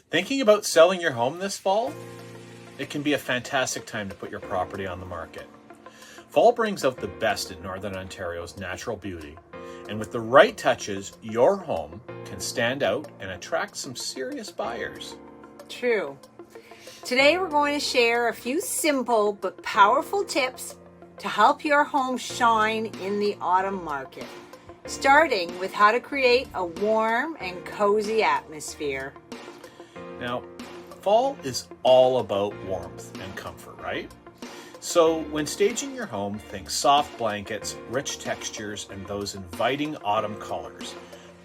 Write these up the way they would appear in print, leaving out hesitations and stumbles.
Thinking about selling your home this fall? It can be a fantastic time to put your property on the market. Fall brings out the best in Northern Ontario's natural beauty, and with the right touches, your home can stand out and attract some serious buyers. True. Today we're going to share a few simple but powerful tips to help your home shine in the autumn market, starting with how to create a warm and cozy atmosphere. Now, fall is all about warmth and comfort, right? So when staging your home, think soft blankets, rich textures, and those inviting autumn colors.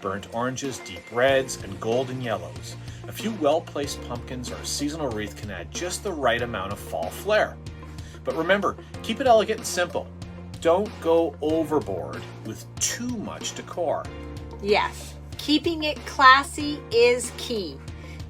Burnt oranges, deep reds, and golden yellows. A few well-placed pumpkins or a seasonal wreath can add just the right amount of fall flair. But remember, keep it elegant and simple. Don't go overboard with too much decor. Yes, keeping it classy is key.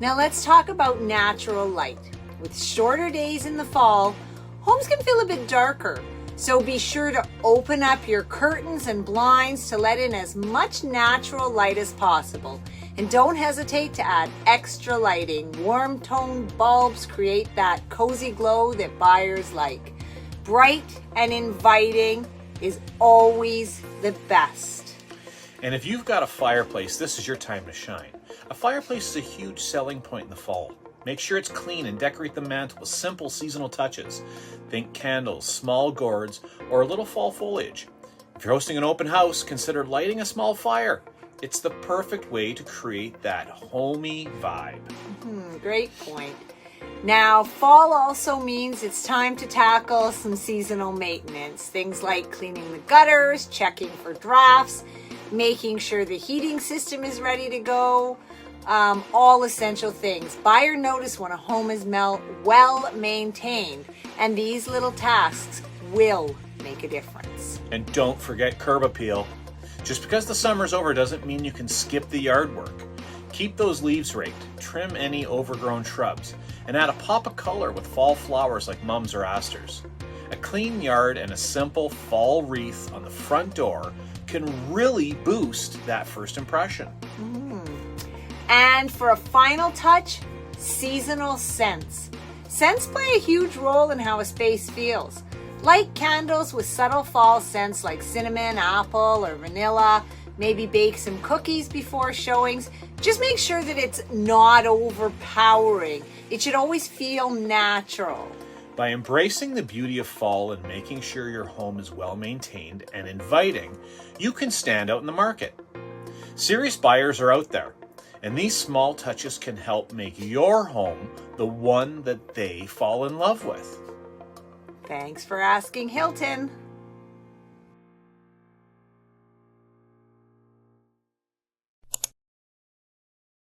Now let's talk about natural light. With shorter days in the fall, homes can feel a bit darker, so be sure to open up your curtains and blinds to let in as much natural light as possible. And don't hesitate to add extra lighting. Warm toned bulbs create that cozy glow that buyers like. Bright and inviting is always the best. And if you've got a fireplace, this is your time to shine. A fireplace is a huge selling point in the fall. Make sure it's clean and decorate the mantle with simple seasonal touches. Think candles, small gourds, or a little fall foliage. If you're hosting an open house, consider lighting a small fire. It's the perfect way to create that homey vibe. Great point. Now, fall also means it's time to tackle some seasonal maintenance. Things like cleaning the gutters, checking for drafts, making sure the heating system is ready to go. All essential things. Buyer notice when a home is well maintained, and these little tasks will make a difference. And don't forget curb appeal. Just because the summer's over doesn't mean you can skip the yard work. Keep those leaves raked, trim any overgrown shrubs, and add a pop of color with fall flowers like mums or asters. A clean yard and a simple fall wreath on the front door can really boost that first impression. And for a final touch, seasonal scents. Scents play a huge role in how a space feels. Light candles with subtle fall scents like cinnamon, apple, or vanilla. Maybe bake some cookies before showings. Just make sure that it's not overpowering. It should always feel natural. By embracing the beauty of fall and making sure your home is well maintained and inviting, you can stand out in the market. Serious buyers are out there, and these small touches can help make your home the one that they fall in love with. Thanks for asking, Hilton.